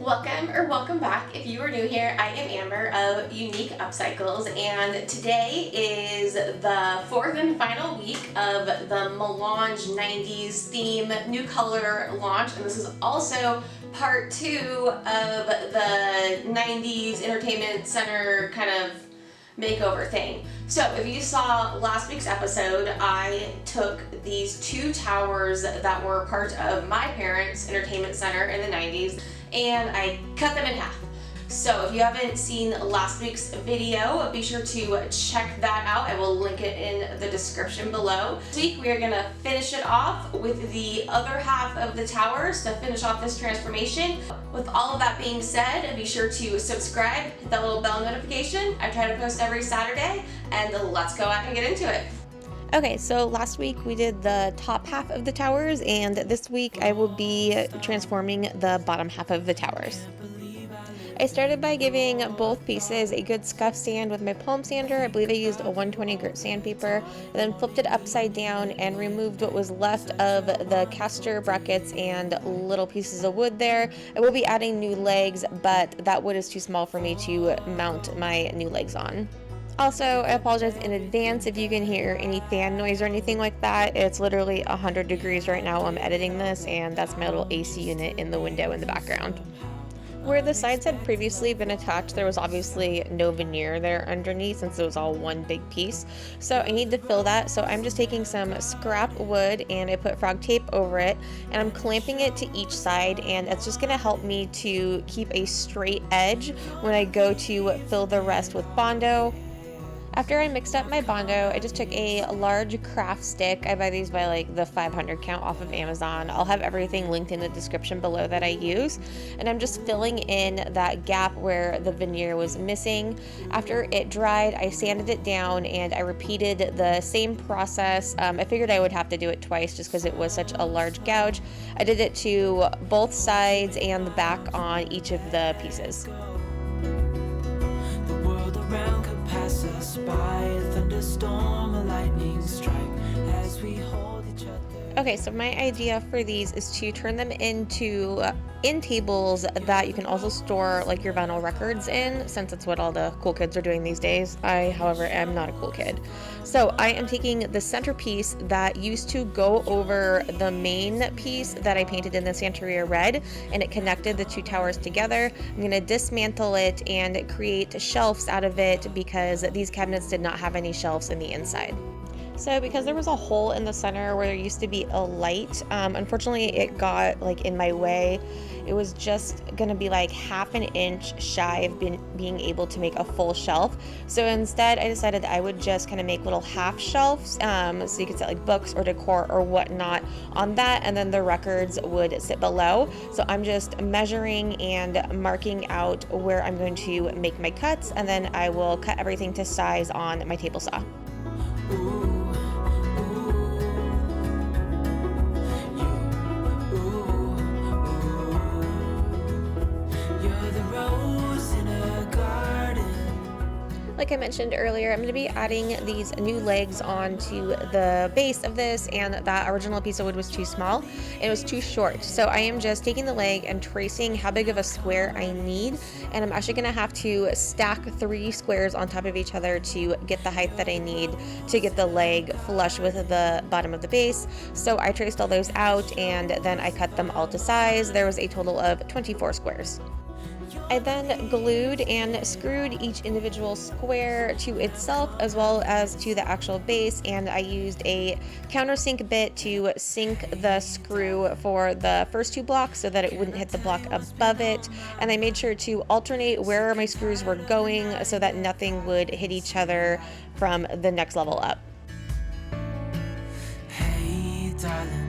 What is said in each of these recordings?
Welcome back. If you are new here, I am Amber of Unique Upcycles, and today is the fourth and final week of the Melange 90's theme new color launch, and this is also part 2 of the 90's Entertainment Center kind of makeover thing. So if you saw last week's episode, I took these two towers that were part of my parents' entertainment center in the 90's and I cut them in half. So if you haven't seen last week's video, be sure to check that out. I will link it in the description below. This week we are going to finish it off with the other half of the towers to finish off this transformation. With all of that being said, be sure to subscribe, hit that little bell notification. I try to post every Saturday, and let's go out and get into it. Okay, so last week we did the top half of the towers, and this week I will be transforming the bottom half of the towers. I started by giving both pieces a good scuff sand with my palm sander. I believe I used a 120 grit sandpaper, and then flipped it upside down and removed what was left of the caster brackets and little pieces of wood there. I will be adding new legs, but that wood is too small for me to mount my new legs on. Also, I apologize in advance if you can hear any fan noise or anything like that. It's literally 100 degrees right now while I'm editing this, and that's my little AC unit in the window in the background. Where the sides had previously been attached, there was obviously no veneer there underneath since it was all one big piece. So I need to fill that. So I'm just taking some scrap wood and I put frog tape over it, and I'm clamping it to each side, and it's just going to help me to keep a straight edge when I go to fill the rest with Bondo. After I mixed up my Bondo, I just took a large craft stick. I buy these by like the 500 count off of Amazon. I'll have everything linked in the description below that I use. And I'm just filling in that gap where the veneer was missing. After it dried, I sanded it down and I repeated the same process. I figured I would have to do it twice just because it was such a large gouge. I did it to both sides and the back on each of the pieces. The world around could pass us by, a thunderstorm, a lightning strike as we hold each other. Okay, so my idea for these is to turn them into end tables that you can also store like your vinyl records in, since it's what all the cool kids are doing these days. I, however, am not a cool kid. So I am taking the centerpiece that used to go over the main piece that I painted in the Santeria red, and it connected the two towers together. I'm going to dismantle it and create shelves out of it because these cabinets did not have any shelves in the inside. So because there was a hole in the center where there used to be a light, unfortunately it got like in my way. It was just gonna be like half an inch shy of being able to make a full shelf. So instead I decided that I would just kind of make little half shelves, so you could set like books or decor or whatnot on that, and then the records would sit below. So I'm just measuring and marking out where I'm going to make my cuts, and then I will cut everything to size on my table saw. Like I mentioned earlier, I'm going to be adding these new legs onto the base of this, and that original piece of wood was too small. It was too short. So I am just taking the leg and tracing how big of a square I need, and I'm actually going to have to stack 3 squares on top of each other to get the height that I need to get the leg flush with the bottom of the base. So I traced all those out, and then I cut them all to size. There was a total of 24 squares. I then glued and screwed each individual square to itself as well as to the actual base, and I used a countersink bit to sink the screw for the first 2 blocks so that it wouldn't hit the block above it, and I made sure to alternate where my screws were going so that nothing would hit each other from the next level up. Hey, darling.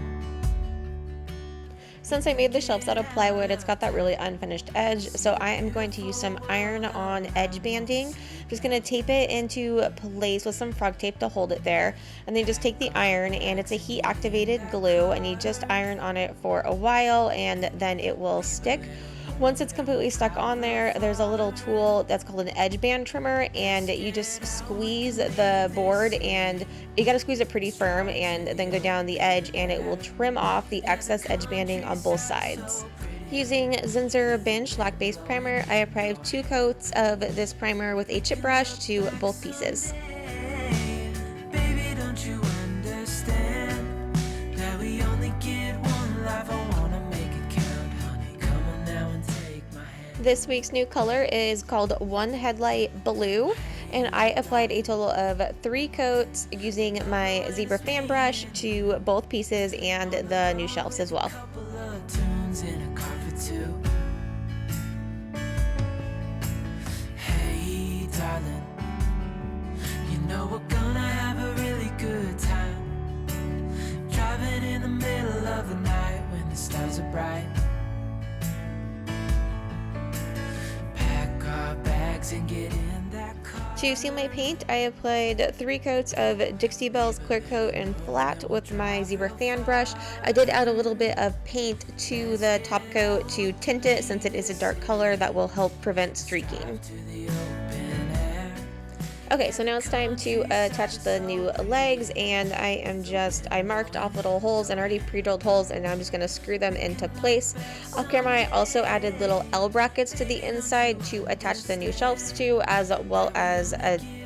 Since I made the shelves out of plywood, it's got that really unfinished edge, so I am going to use some iron-on edge banding. I'm just going to tape it into place with some frog tape to hold it there, and then just take the iron, and it's a heat-activated glue, and you just iron on it for a while, and then it will stick. Once it's completely stuck on there, there's a little tool that's called an edge band trimmer, and you just squeeze the board, and you got to squeeze it pretty firm and then go down the edge, and it will trim off the excess edge banding on both sides. Using Zinsser Binge Lac Base Primer, I applied 2 coats of this primer with a chip brush to both pieces. Baby, don't you understand that we only get one life? I wanna make it count, honey. Come on now and take my hand. This week's new color is called One Headlight Blue, and I applied a total of 3 coats using my zebra fan brush to both pieces and the new shelves as well. Couple of tunes in a car for two. Hey, darling, you know we're gonna have a really good time. Driving in the middle of the night when the stars are bright. Pack our bags and get in that car. To seal my paint, I applied 3 coats of Dixie Belle's Clear Coat and Flat with my zebra fan brush. I did add a little bit of paint to the top coat to tint it since it is a dark color that will help prevent streaking. To the open air. Okay, so now it's time to attach the new legs, and I marked off little holes and already pre-drilled holes, and now I'm just going to screw them into place. Off camera, I also added little L brackets to the inside to attach the new shelves to, as well as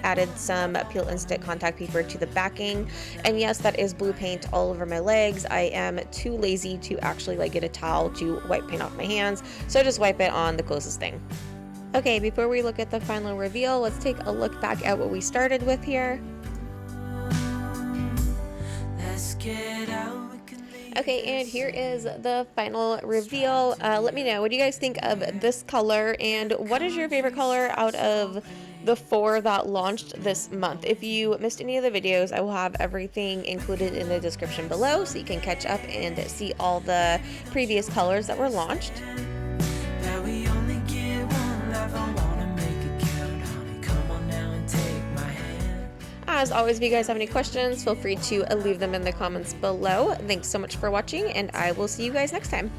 added some peel and stick contact paper to the backing. And yes, that is blue paint all over my legs. I am too lazy to actually get a towel to wipe paint off my hands, so I just wipe it on the closest thing. Okay, before we look at the final reveal, let's take a look back at what we started with here. Let's get out. We can leave. Okay, and here is the final reveal. Let me know, what do you guys think of this color, and what is your favorite color out of the 4 that launched this month? If you missed any of the videos, I will have everything included in the description below so you can catch up and see all the previous colors that were launched. That we only get one life. I wanna make it count, honey. Come on now and take my hand. As always, if you guys have any questions, feel free to leave them in the comments below. Thanks so much for watching, and I will see you guys next time.